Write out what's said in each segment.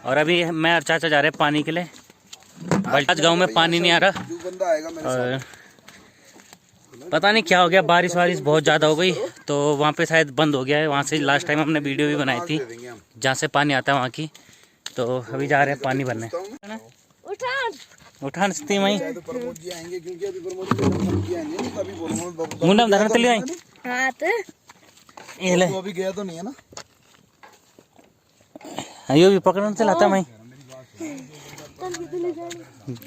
और अभी मैं और चाचा जा रहे हैं पानी के लिए। बलटाज गांव में पानी नहीं आ रहा और पता नहीं क्या हो गया, बारिश बहुत ज़्यादा हो गई तो वहाँ पे शायद बंद हो गया है। वहाँ से लास्ट टाइम हमने वीडियो भी बनाई थी जहाँ से पानी आता है वहाँ की। तो अभी जा रहे हैं पानी भरने। उठान सकती वहीं मुंडा में धरने चली ये ले अभी गया तो नहीं है ना, यो भी पकड़ना चलाता मैं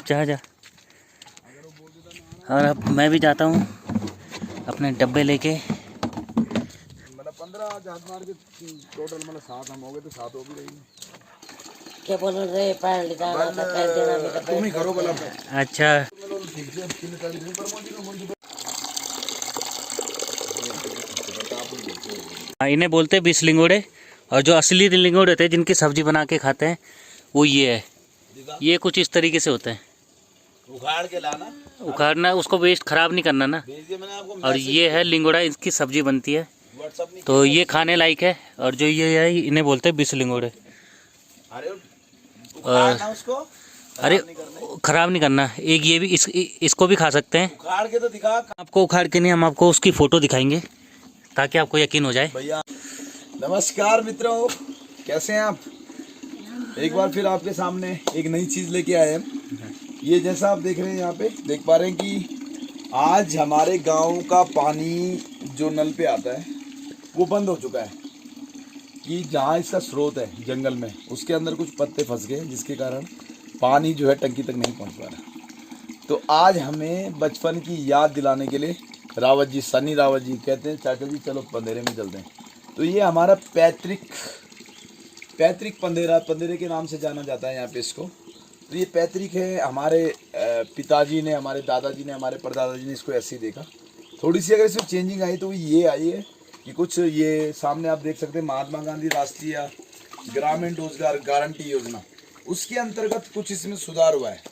जा जा। और अब मैं भी जाता हूँ अपने डब्बे लेके। मतलब 15 जहाज मार के टोटल मतलब 7 हम हो गए तो 7 हो भी रही है। क्या बोल रहे पैर देना तुम ही करो भला। अच्छा इन्हें बोलते हैं 20 लिंगोड़े, और जो असली लिंगोड़े होते हैं जिनकी सब्जी बना के खाते हैं वो ये है। ये कुछ इस तरीके से होते हैं। उखाड़ के लाना, उखाड़ना, उसको वेस्ट खराब नहीं करना ना। और ये है लिंगोड़ा, इसकी सब्जी बनती है तो ये खाने लायक है। और जो ये है इन्हें बोलते हैं 20 लिंगोड़े। उसको अरे खराब नहीं करना। एक ये भी इसको भी खा सकते हैं। उखाड़ के तो दिखा। आपको उखाड़ के नहीं, हम आपको उसकी फोटो दिखाएंगे ताकि आपको यकीन हो जाए। भैया नमस्कार मित्रों, कैसे हैं आप? एक बार फिर आपके सामने एक नई चीज़ लेके आए हैं। ये जैसा आप देख रहे हैं, यहाँ पे देख पा रहे हैं कि आज हमारे गांव का पानी जो नल पे आता है वो बंद हो चुका है। कि जहाँ इसका स्रोत है जंगल में, उसके अंदर कुछ पत्ते फंस गए जिसके कारण पानी जो है टंकी तक नहीं पहुँच पा रहा। तो आज हमें बचपन की याद दिलाने के लिए रावत जी, सनी रावत जी कहते हैं चाचा जी चलो पंदेरे में चलते हैं। तो ये हमारा पैतृक पंदेरे के नाम से जाना जाता है यहाँ पे इसको। तो ये पैतृक है। हमारे पिताजी ने, हमारे दादाजी ने, हमारे परदादाजी ने इसको ऐसे ही देखा। थोड़ी सी अगर इसमें चेंजिंग आई तो ये आई है कि कुछ ये सामने आप देख सकते हैं महात्मा गांधी राष्ट्रीय ग्रामीण रोजगार गारंटी योजना, उसके अंतर्गत कुछ इसमें सुधार हुआ है।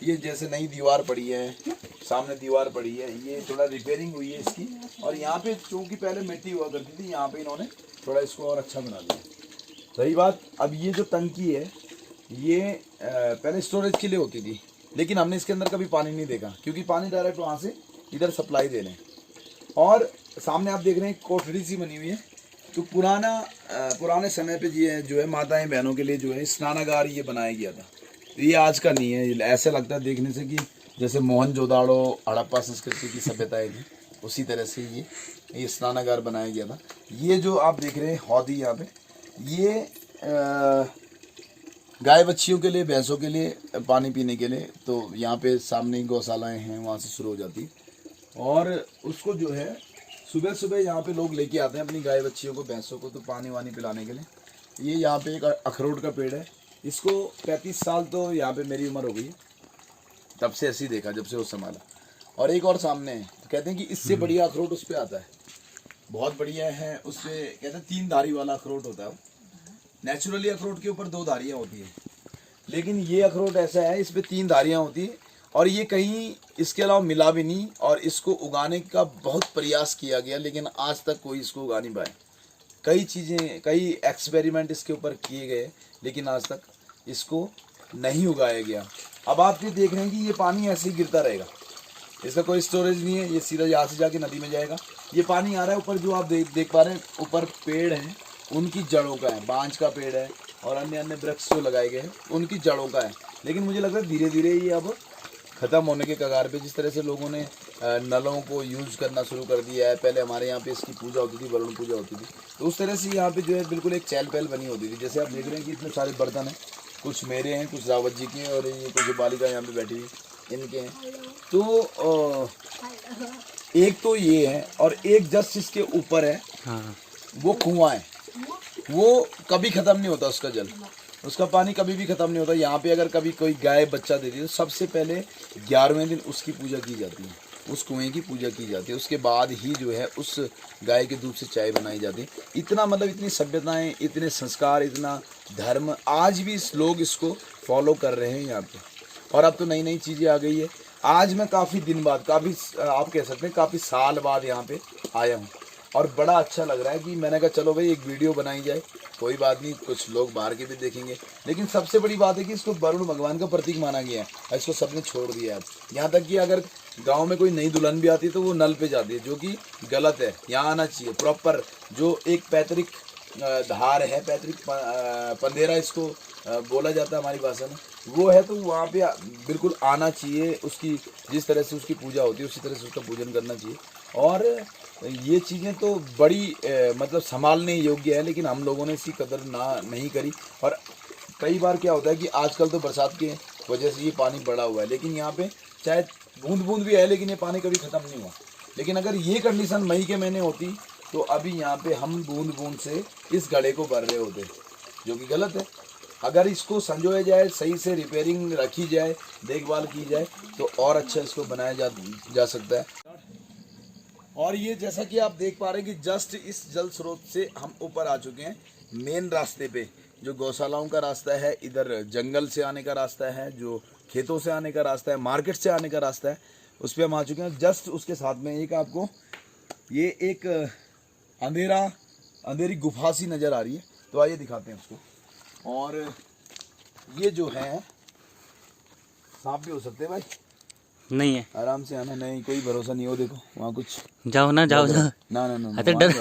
ये जैसे नई दीवार पड़ी है, सामने दीवार पड़ी है, ये थोड़ा रिपेयरिंग हुई है इसकी। और यहाँ पे चूँकि पहले मिट्टी हुआ करती थी, यहाँ पे इन्होंने थोड़ा इसको और अच्छा बना दिया। सही बात। अब ये जो टंकी है ये पहले स्टोरेज के लिए होती थी, लेकिन हमने इसके अंदर कभी पानी नहीं देखा क्योंकि पानी डायरेक्ट वहाँ से इधर सप्लाई दे रहे हैं। और सामने आप देख रहे हैं कोठरी सी बनी हुई है। तो पुराने समय पे ये जो है माताएं बहनों के लिए जो है स्नानागार ये बनाया गया था। तो ये आज का नहीं है। ऐसा लगता है देखने से कि जैसे मोहनजोदाड़ो हड़प्पा संस्कृति की सभ्यताएं थी, उसी तरह से ये स्नानागार बनाया गया था। ये जो आप देख रहे हैं हौदी यहाँ पे, ये गाय बच्चियों के लिए, भैंसों के लिए पानी पीने के लिए। तो यहाँ पे सामने ही गौशालाएँ हैं, वहाँ से शुरू हो जाती है। और उसको जो है सुबह सुबह यहाँ पे लोग लेके आते हैं अपनी गाय बच्चियों को, भैंसों को, तो पानी वानी पिलाने के लिए। ये यहाँ पे एक अखरोट का पेड़ है। इसको 35 साल तो यहाँ पे मेरी उम्र हो गई है, तब से ऐसे ही देखा जब से वो संभाला। और एक और सामने है, तो कहते हैं कि इससे बढ़िया अखरोट उस पर आता है, बहुत बढ़िया है। उस पर कहते हैं 3 धारी वाला अखरोट होता है। नेचुरली अखरोट के ऊपर 2 धारियाँ होती है, लेकिन ये अखरोट ऐसा है इस पर 3 धारियाँ होती है। और ये कहीं इसके अलावा मिला भी नहीं। और इसको उगाने का बहुत प्रयास किया गया, लेकिन आज तक कोई इसको उगा नहीं पाए। कई चीज़ें, कई एक्सपेरिमेंट इसके ऊपर किए गए, लेकिन आज तक इसको नहीं उगाया गया। अब आप ये देख रहे हैं कि ये पानी ऐसे ही गिरता रहेगा, इसका कोई स्टोरेज नहीं है। ये सीधा यहाँ से जाके नदी में जाएगा। ये पानी आ रहा है ऊपर, जो आप देख पा रहे हैं ऊपर पेड़ हैं, उनकी जड़ों का है। बांज का पेड़ है और अन्य अन्य वृक्ष जो लगाए गए हैं उनकी जड़ों का है। लेकिन मुझे लग रहा है धीरे धीरे ये अब ख़त्म होने के कगार पे। जिस तरह से लोगों ने नलों को यूज़ करना शुरू कर दिया है, पहले हमारे यहाँ पे इसकी पूजा होती थी, वरुण पूजा होती थी, तो उस तरह से यहाँ पे जो है बिल्कुल एक चहल पहल बनी होती थी। जैसे आप देख रहे हैं कि इतने सारे बर्तन हैं, कुछ मेरे हैं, कुछ रावत जी के, और ये कुछ बालिका यहाँ पे बैठी हुई इनके हैं। तो एक तो ये है, और एक जस्ट इसके ऊपर है वो कुआं है, वो कभी ख़त्म नहीं होता उसका जल, उसका पानी कभी भी ख़त्म नहीं होता। यहाँ पे अगर कभी कोई गाय बच्चा देती है तो सबसे पहले 11वें दिन उसकी पूजा की जाती है, उस कुएं की पूजा की जाती है। उसके बाद ही जो है उस गाय के दूध से चाय बनाई जाती है। इतना मतलब इतनी सभ्यताएं, इतने संस्कार, इतना धर्म, आज भी लोग इसको फॉलो कर रहे हैं यहाँ पे। और अब तो नई नई चीज़ें आ गई है। आज मैं काफ़ी दिन बाद, काफ़ी आप कह सकते हैं काफ़ी साल बाद यहाँ पे आया हूँ, और बड़ा अच्छा लग रहा है कि मैंने कहा चलो भाई एक वीडियो बनाई जाए कोई बात नहीं, कुछ लोग बाहर के भी देखेंगे, लेकिन सबसे बड़ी बात है कि इसको वरुण भगवान का प्रतीक माना गया है और इसको सबने छोड़ दिया है। यहाँ तक कि अगर गांव में कोई नई दुल्हन भी आती है तो वो नल पे जाती है, जो कि गलत है। यहाँ आना चाहिए प्रॉपर, जो एक पैतृक धार है, पैतृक पंदेरा इसको बोला जाता है हमारी भाषा में, वो है, तो वहाँ पे बिल्कुल आना चाहिए। उसकी जिस तरह से उसकी पूजा होती है उसी तरह से उसका पूजन करना चाहिए। और ये चीज़ें तो बड़ी मतलब संभालने योग्य है, लेकिन हम लोगों ने इसकी कदर नहीं करी। और कई बार क्या होता है कि आजकल तो बरसात के वजह से ये पानी बढ़ा हुआ है, लेकिन यहाँ पे चाहे बूंद बूंद भी है लेकिन ये पानी कभी ख़त्म नहीं हुआ। लेकिन अगर ये कंडीशन मई के महीने होती तो अभी यहाँ पे हम बूंद बूंद से इस गड्ढे को भर रहे होते, जो कि गलत है। अगर इसको संजोया जाए, सही से रिपेयरिंग रखी जाए, देखभाल की जाए, तो और अच्छा इसको बनाया जा सकता है। और ये जैसा कि आप देख पा रहे हैं कि जस्ट इस जल स्रोत से हम ऊपर आ चुके हैं मेन रास्ते पे, जो गौशालाओं का रास्ता है, इधर जंगल से आने का रास्ता है, जो खेतों से आने का रास्ता है, मार्केट से आने का रास्ता है, उस पर हम आ चुके हैं। जस्ट उसके साथ में एक आपको ये एक अंधेरी गुफा सी नज़र आ रही है, तो आइए दिखाते हैं उसको। और ये जो है सांप भी हो सकते हैं भाई, नहीं है, आराम से आना, नहीं कोई भरोसा नहीं हो। देखो वहाँ कुछ जाओ ना, जाओ जाओ। ना अरे डर,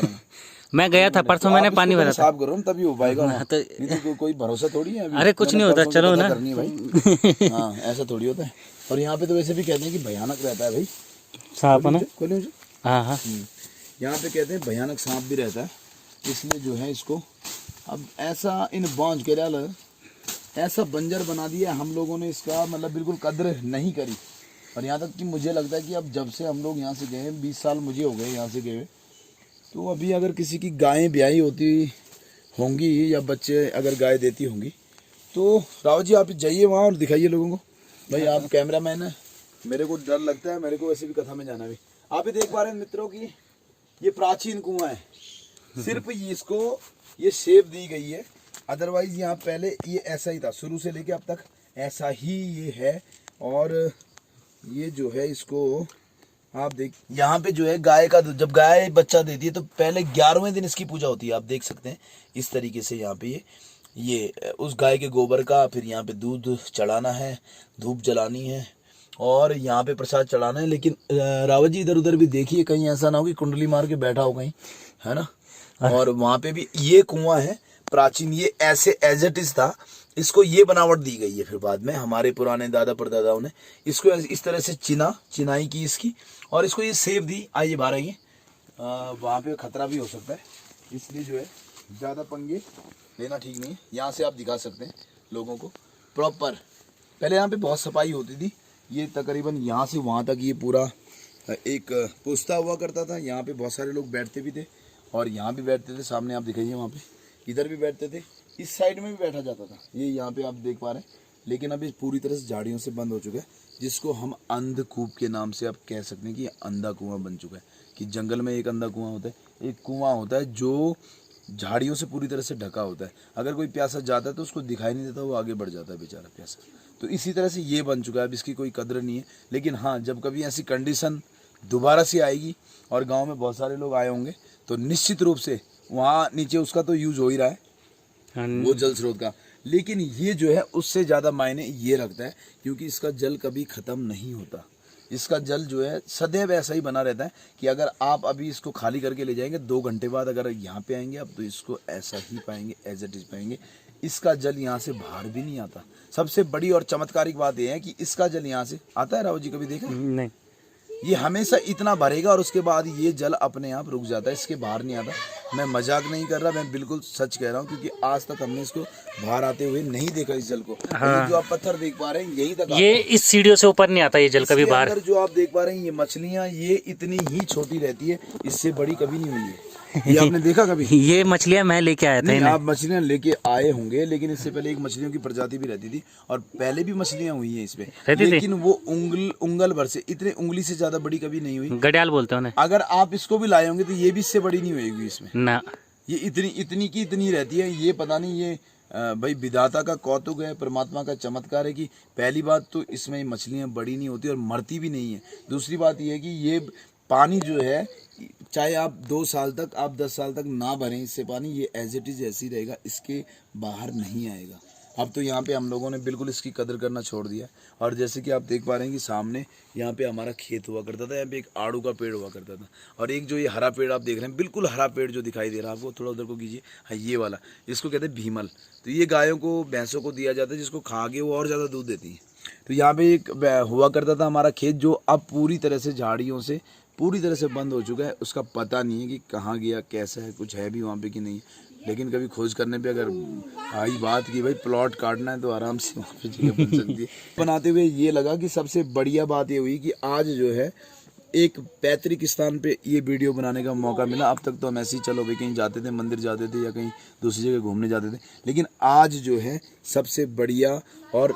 मैं गया था परसों, मैंने पानी भरा था। साफ करो तभी हो पाएगा, तो नहीं तो कोई भरोसा थोड़ी है। अरे कुछ नहीं होता, चलो ना भाई। हाँ ऐसा थोड़ी होता है। और यहाँ पे तो वैसे भी कहते हैं कि भयानक रहता है भाई सांप ना। हाँ हाँ यहाँ पे कहते हैं भयानक सांप भी रहता है, इसलिए जो है इसको अब ऐसा इन बांझ के डाल ऐसा बंजर बना दिया हम लोगों ने, इसका मतलब बिल्कुल कद्र नहीं करी। और यहाँ तक कि मुझे लगता है कि अब जब से हम लोग यहाँ से गए, 20 साल मुझे हो गए यहाँ से गए, तो अभी अगर किसी की गायें ब्याही होती होंगी या बच्चे अगर गाय देती होंगी, तो राव जी आप जाइए वहाँ और दिखाइए लोगों को। भाई आप कैमरामैन है, मेरे को डर लगता है, मेरे को वैसे भी कथा में जाना भी। आप ही देख पा रहे हैं मित्रों की ये प्राचीन कुआं है, सिर्फ इसको ये शेप दी गई है, अदरवाइज यहाँ पहले ये ऐसा ही था, शुरू से लेके अब तक ऐसा ही ये है। और ये जो है इसको आप देख, यहाँ पे जो है गाय का, जब गाय बच्चा देती है तो पहले 11वें दिन इसकी पूजा होती है। आप देख सकते हैं इस तरीके से यहाँ पे ये उस गाय के गोबर का, फिर यहाँ पे दूध चढ़ाना है, धूप जलानी है और यहाँ पे प्रसाद चढ़ाना है। लेकिन रावत जी इधर उधर भी देखिए, कहीं ऐसा ना हो कि कुंडली मार के बैठा हो कहीं, है ना। और वहाँ पे भी ये कुआं है प्राचीन, ये ऐसे एज इट इज था, इसको ये बनावट दी गई है। फिर बाद में हमारे पुराने दादा परदादाओं ने इसको इस तरह से चिनाई की इसकी, और इसको ये सेव दी। आइए बाहर आइए, वहाँ पे खतरा भी हो सकता है, इसलिए जो है ज़्यादा पंगे लेना ठीक नहीं है। यहाँ से आप दिखा सकते हैं लोगों को प्रॉपर। पहले यहाँ पे बहुत सफाई होती थी, ये तकरीबन यहाँ से वहाँ तक ये पूरा एक पुस्ता हुआ करता था। यहाँ पे बहुत सारे लोग बैठते भी थे और यहाँ भी बैठते थे, सामने आप दिखाइए वहाँ पे, इधर भी बैठते थे, इस साइड में भी बैठा जाता था। ये यहाँ पे आप देख पा रहे हैं, लेकिन अभी पूरी तरह से झाड़ियों से बंद हो चुका है, जिसको हम अंधकूप के नाम से आप कह सकते हैं कि ये अंधा कुआं बन चुका है। कि जंगल में एक अंधा कुआं होता है, एक कुआं होता है जो झाड़ियों से पूरी तरह से ढका होता है। अगर कोई प्यासा जाता है तो उसको दिखाई नहीं देता, वो आगे बढ़ जाता है बेचारा प्यासा। तो इसी तरह से ये बन चुका है, अब इसकी कोई कदर नहीं है। लेकिन हाँ, जब कभी ऐसी कंडीशन दोबारा से आएगी और गाँव में बहुत सारे लोग आए होंगे, तो निश्चित रूप से वहाँ नीचे उसका तो यूज हो ही रहा है, वो जल स्रोत का। लेकिन ये जो है उससे ज़्यादा मायने ये रखता है, क्योंकि इसका जल कभी ख़त्म नहीं होता। इसका जल जो है सदैव ऐसा ही बना रहता है कि अगर आप अभी इसको खाली करके ले जाएंगे, 2 घंटे बाद अगर यहाँ पे आएंगे आप, तो इसको ऐसा ही पाएंगे, एज इट इज पाएंगे। इसका जल यहाँ से बाहर भी नहीं आता। सबसे बड़ी और चमत्कारिक बात यह है कि इसका जल यहाँ से आता है, राव जी कभी देखा नहीं, ये हमेशा इतना भरेगा और उसके बाद ये जल अपने आप रुक जाता है, इसके बाहर नहीं आता। मैं मजाक नहीं कर रहा, मैं बिल्कुल सच कह रहा हूँ, क्योंकि आज तक हमने इसको बाहर आते हुए नहीं देखा इस जल को। हाँ। ये जो आप पत्थर देख पा रहे हैं यहीं तक ये इस सीढ़ियों से ऊपर नहीं आता ये जल कभी बाहर। जो आप देख पा रहे हैं ये मछलियाँ, ये इतनी ही छोटी रहती है, इससे बड़ी कभी नहीं हुई है। ये आपने देखा कभी? ये मछलियां मैं लेके आया था। आप मछलियां लेके आए होंगे, लेकिन इससे पहले एक मछलियों की प्रजाति भी रहती थी और पहले भी मछलियां हुई है इसमें, लेकिन वो उंगल भर से, इतने उंगली से ज्यादा बड़ी कभी नहीं हुई। गडियाल बोलते हैं उन्हें। अगर आप इसको भी लाए होंगे तो ये भी इससे बड़ी नहीं होगी इसमें ना, ये इतनी की इतनी रहती है। ये पता नहीं, ये भाई विधाता का कौतुक है, परमात्मा का चमत्कार है कि पहली बात तो इसमें मछलियां बड़ी नहीं होती और मरती भी नहीं है। दूसरी बात ये है कि ये पानी जो है चाहे आप 2 साल तक, आप 10 साल तक ना भरें इससे पानी, ये एज इट इज़ ऐसे ही रहेगा, इसके बाहर नहीं आएगा। अब तो यहाँ पे हम लोगों ने बिल्कुल इसकी कदर करना छोड़ दिया। और जैसे कि आप देख पा रहे हैं कि सामने यहाँ पे हमारा खेत हुआ करता था, यहाँ पे एक आड़ू का पेड़ हुआ करता था, और एक जो ये हरा पेड़ आप देख रहे हैं, बिल्कुल हरा पेड़ जो दिखाई दे रहा है आपको, थोड़ा उधर को कीजिए, हाँ ये वाला, इसको कहते हैं भीमल। तो ये गायों को, भैंसों को दिया जाता है, जिसको खा के वो और ज़्यादा दूध देती है। तो यहाँ पे एक हुआ करता था हमारा खेत, जो अब पूरी तरह से झाड़ियों से पूरी तरह से बंद हो चुका है। उसका पता नहीं है कि कहाँ गया, कैसा है, कुछ है भी वहाँ पे कि नहीं। लेकिन कभी खोज करने पे अगर आई बात कि भाई प्लॉट काटना है तो आराम से वहाँ पे जगह बन सकती है। बनाते हुए ये लगा कि सबसे बढ़िया बात ये हुई कि आज जो है एक पैतृक स्थान पे ये वीडियो बनाने का मौका मिला। अब तक तो हम ऐसे ही चलो भाई कहीं जाते थे, मंदिर जाते थे या कहीं दूसरी जगह घूमने जाते थे, लेकिन आज जो है सबसे बढ़िया और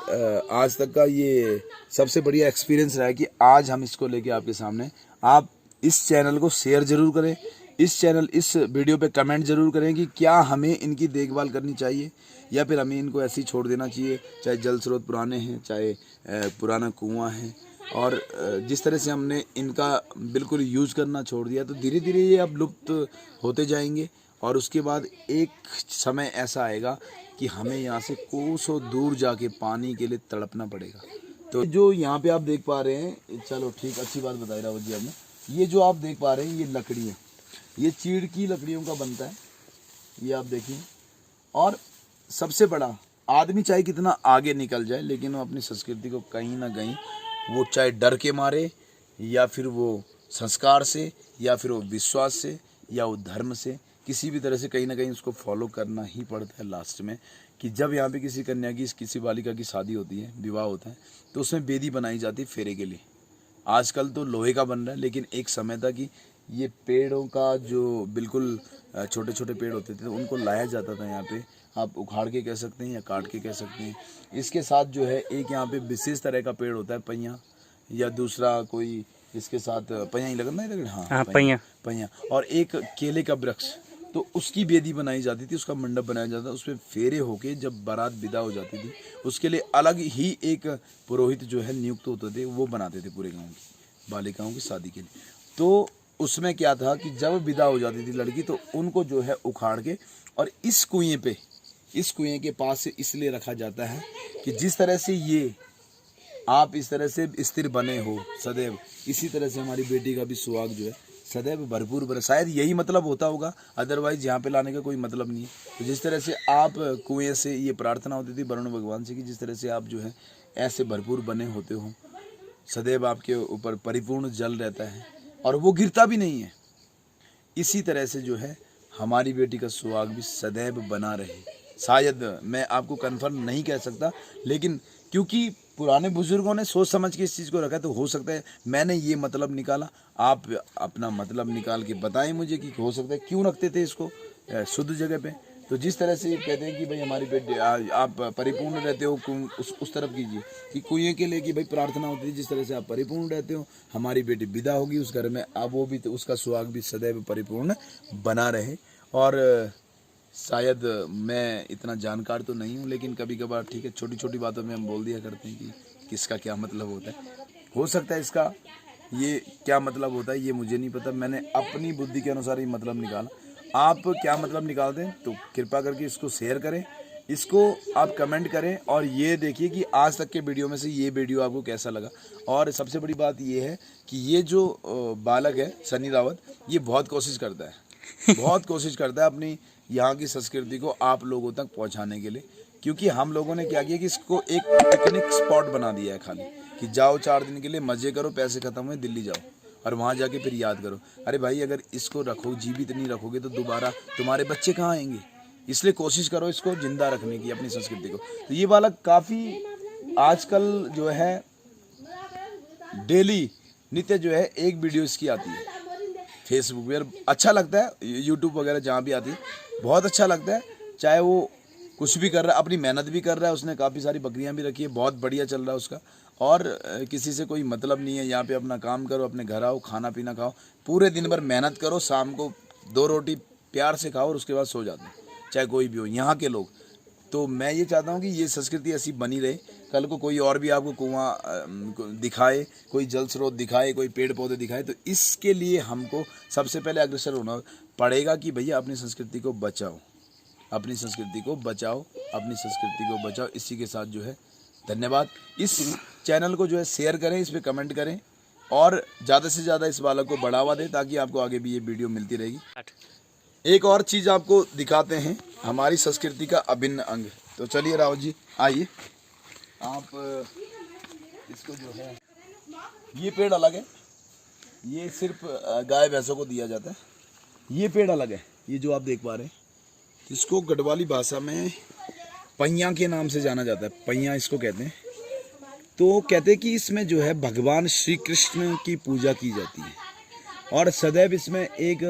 आज तक का ये सबसे बढ़िया एक्सपीरियंस रहा है कि आज हम इसको लेके आपके सामने। आप इस चैनल को शेयर जरूर करें, इस वीडियो पे कमेंट जरूर करें कि क्या हमें इनकी देखभाल करनी चाहिए या फिर हमें इनको ऐसे ही छोड़ देना चाहिए। चाहे जल स्रोत पुराने हैं, चाहे पुराना कुआं है, और जिस तरह से हमने इनका बिल्कुल यूज़ करना छोड़ दिया, तो धीरे धीरे ये अब लुप्त होते जाएंगे। और उसके बाद एक समय ऐसा आएगा कि हमें यहाँ से कोसों दूर जाके पानी के लिए तड़पना पड़ेगा। तो जो यहाँ पे आप देख पा रहे हैं, चलो ठीक, अच्छी बात बताई रावत जी आपने, ये जो आप देख पा रहे हैं ये लकड़ी है, ये चीड़ की लकड़ियों का बनता है, ये आप देखिए। और सबसे बड़ा, आदमी चाहे कितना आगे निकल जाए, लेकिन वो अपनी संस्कृति को कहीं ना कहीं, वो चाहे डर के मारे या फिर वो संस्कार से या फिर वो विश्वास से या वो धर्म से, किसी भी तरह से कहीं ना कहीं उसको फॉलो करना ही पड़ता है लास्ट में। कि जब यहाँ पे किसी कन्या की, किसी बालिका की शादी होती है, विवाह होता है, तो उसमें वेदी बनाई जाती है फेरे के लिए। आजकल तो लोहे का बन रहा है, लेकिन एक समय था कि ये पेड़ों का जो बिल्कुल छोटे छोटे पेड़ होते थे, उनको लाया जाता था यहाँ पे। आप उखाड़ के कह सकते हैं या काट के कह सकते हैं। इसके साथ जो है एक यहाँ पे विशेष तरह का पेड़ होता है, पैया, या दूसरा कोई इसके साथ पैया ही लगना है, हाँ पैया, और एक केले का वृक्ष। तो उसकी वेदी बनाई जाती थी, उसका मंडप बनाया जाता था, उसमें फेरे होके जब बारात विदा हो जाती थी, उसके लिए अलग ही एक पुरोहित जो है नियुक्त होते थे, वो बनाते थे पूरे गाँव की बालिकाओं की शादी के लिए। तो उसमें क्या था कि जब विदा हो जाती थी लड़की, तो उनको जो है उखाड़ के और इस कुएं के पास से इसलिए रखा जाता है कि जिस तरह से ये आप इस तरह से स्थिर बने हो सदैव, इसी तरह से हमारी बेटी का भी सुहाग जो है सदैव भरपूर बने। शायद यही मतलब होता होगा, अदरवाइज यहाँ पे लाने का कोई मतलब नहीं है। तो जिस तरह से आप कुएं से, ये प्रार्थना होती थी वरुण भगवान से कि जिस तरह से आप जो है ऐसे भरपूर बने होते हो, सदैव आपके ऊपर परिपूर्ण जल रहता है और वो गिरता भी नहीं है, इसी तरह से जो है हमारी बेटी का सुहाग भी सदैव बना रहे। शायद मैं आपको कन्फर्म नहीं कह सकता, लेकिन क्योंकि पुराने बुजुर्गों ने सोच समझ के इस चीज़ को रखा, तो हो सकता है मैंने ये मतलब निकाला, आप अपना मतलब निकाल के बताएं मुझे कि हो सकता है क्यों रखते थे इसको शुद्ध जगह पे। तो जिस तरह से कहते हैं कि भाई हमारी बेटी, आप परिपूर्ण रहते हो, उस तरफ कीजिए कि कुएं के लिए कि भाई प्रार्थना होती है, जिस तरह से आप परिपूर्ण रहते हो, हमारी बेटी विदा होगी उस घर में, अब वो भी, तो उसका सुहाग भी सदैव परिपूर्ण बना रहे। और शायद मैं इतना जानकार तो नहीं हूँ, लेकिन कभी कभार ठीक है, छोटी छोटी बातों में हम बोल दिया करते हैं कि किसका क्या मतलब होता है। हो सकता है इसका ये क्या मतलब होता है ये मुझे नहीं पता, मैंने अपनी बुद्धि के अनुसार ये मतलब निकाला। आप क्या मतलब निकालते हैं तो कृपा करके इसको शेयर करें, इसको आप कमेंट करें, और ये देखिए कि आज तक के वीडियो में से ये वीडियो आपको कैसा लगा। और सबसे बड़ी बात ये है कि ये जो बालक है सनी रावत, ये बहुत कोशिश करता है, बहुत कोशिश करता है अपनी यहाँ की संस्कृति को आप लोगों तक पहुँचाने के लिए। क्योंकि हम लोगों ने क्या किया कि इसको एक पिकनिक स्पॉट बना दिया है खाली, कि जाओ 4 दिन के लिए मज़े करो, पैसे ख़त्म हुए दिल्ली जाओ और वहाँ जाके फिर याद करो। अरे भाई, अगर इसको रखो, जीवित नहीं रखोगे तो दोबारा तुम्हारे बच्चे कहाँ आएंगे। इसलिए कोशिश करो इसको जिंदा रखने की, अपनी संस्कृति को। तो ये बालक काफ़ी आजकल जो है डेली नित्य जो है एक वीडियो इसकी आती है फेसबुक पर, अच्छा लगता है, यूट्यूब वगैरह जहाँ भी आती है बहुत अच्छा लगता है। चाहे वो कुछ भी कर रहा है, अपनी मेहनत भी कर रहा है, उसने काफ़ी सारी बकरियां भी रखी है, बहुत बढ़िया चल रहा है उसका। और किसी से कोई मतलब नहीं है, यहाँ पे अपना काम करो, अपने घर आओ, खाना पीना खाओ, पूरे दिन भर मेहनत करो, शाम को 2 रोटी प्यार से खाओ और उसके बाद सो जाते हैं, चाहे कोई भी हो। यहाँ के लोग तो मैं ये चाहता हूँ कि ये संस्कृति ऐसी बनी रहे। कल को कोई और भी आपको कुआं दिखाए, कोई जल स्रोत दिखाए, कोई पेड़ पौधे दिखाए, तो इसके लिए हमको सबसे पहले अग्रसर होना पड़ेगा कि भैया अपनी संस्कृति को बचाओ, अपनी संस्कृति को बचाओ, अपनी संस्कृति को बचाओ। इसी के साथ जो है धन्यवाद। इस चैनल को जो है शेयर करें, इस पर कमेंट करें और ज़्यादा से ज़्यादा इस बालक को बढ़ावा दें ताकि आपको आगे भी ये वीडियो मिलती रहेगी। एक और चीज़ आपको दिखाते हैं, हमारी संस्कृति का अभिन्न अंग। तो चलिए राहुल जी आइए, आप इसको जो है, ये पेड़ अलग है, ये सिर्फ गाय भैंसों को दिया जाता है। ये पेड़ अलग है, ये जो आप देख पा रहे हैं, इसको गढ़वाली भाषा में पैया के नाम से जाना जाता है, पैया इसको कहते हैं। तो कहते हैं कि इसमें जो है भगवान श्री कृष्ण की पूजा की जाती है और सदैव इसमें एक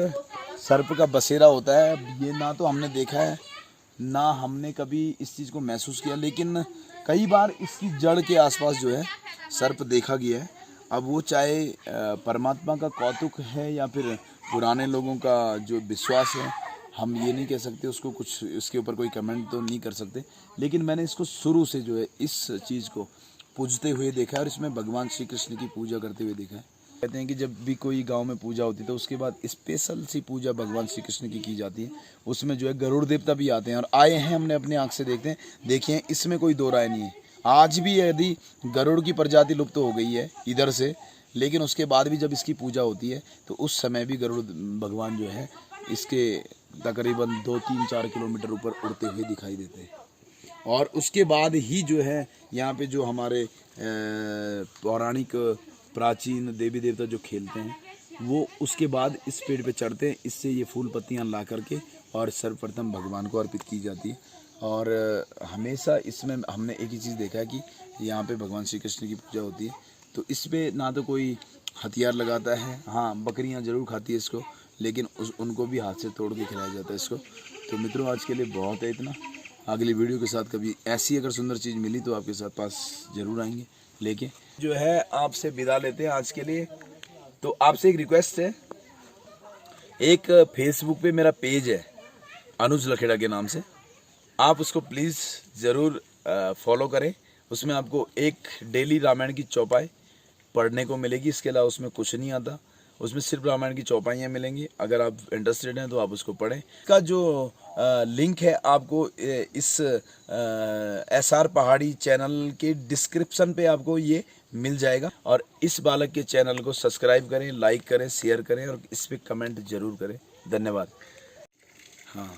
सर्प का बसेरा होता है। ये ना तो हमने देखा है, ना हमने कभी इस चीज़ को महसूस किया, लेकिन कई बार इसकी जड़ के आसपास जो है सर्प देखा गया है। अब वो चाहे परमात्मा का कौतुक है या फिर पुराने लोगों का जो विश्वास है, हम ये नहीं कह सकते, उसको कुछ इसके ऊपर कोई कमेंट तो नहीं कर सकते। लेकिन मैंने इसको शुरू से जो है इस चीज़ को पूजते हुए देखा है और इसमें भगवान श्री कृष्ण की पूजा करते हुए देखा है। कहते हैं कि जब भी कोई गांव में पूजा होती है तो उसके बाद स्पेशल सी पूजा भगवान श्री कृष्ण की जाती है। उसमें जो है गरुड़ देवता भी आते हैं और आए हैं, हमने अपनी आंख से देखते हैं, देखिए इसमें कोई दो राय नहीं है। आज भी यदि गरुड़ की प्रजाति लुप्त हो गई है इधर से, लेकिन उसके बाद भी जब इसकी पूजा होती है तो उस समय भी गरुड़ भगवान जो है इसके तकरीबन 2-3-4 किलोमीटर ऊपर उड़ते हुए दिखाई देते हैं। और उसके बाद ही जो है यहाँ पे जो हमारे पौराणिक प्राचीन देवी देवता जो खेलते हैं, वो उसके बाद इस पेड़ पे चढ़ते हैं। इससे ये फूल पत्तियाँ ला करके और सर्वप्रथम भगवान को अर्पित की जाती है। और हमेशा इसमें हमने एक ही चीज़ देखा है कि यहाँ पे भगवान श्री कृष्ण की पूजा होती है। तो इस पे ना तो कोई हथियार लगाता है, हाँ बकरियाँ ज़रूर खाती है इसको, लेकिन उनको भी हाथ से तोड़ के खिलाया जाता है इसको। तो मित्रों आज के लिए बहुत है इतना। अगली वीडियो के साथ कभी ऐसी अगर सुंदर चीज़ मिली तो आपके साथ पास ज़रूर आएंगे लेके। जो है आपसे विदा लेते हैं आज के लिए। तो आपसे एक रिक्वेस्ट है, एक फेसबुक पे मेरा पेज है अनुज लखेड़ा के नाम से, आप उसको प्लीज़ ज़रूर फॉलो करें। उसमें आपको एक डेली रामायण की चौपाई पढ़ने को मिलेगी, इसके अलावा उसमें कुछ नहीं आता। उसमें सिर्फ रामायण की चौपाइयाँ मिलेंगी। अगर आप इंटरेस्टेड हैं तो आप उसको पढ़ें। इसका जो लिंक है आपको इस SR पहाड़ी चैनल के डिस्क्रिप्शन पे आपको ये मिल जाएगा। और इस बालक के चैनल को सब्सक्राइब करें, लाइक करें, शेयर करें और इस पर कमेंट ज़रूर करें। धन्यवाद। हाँ।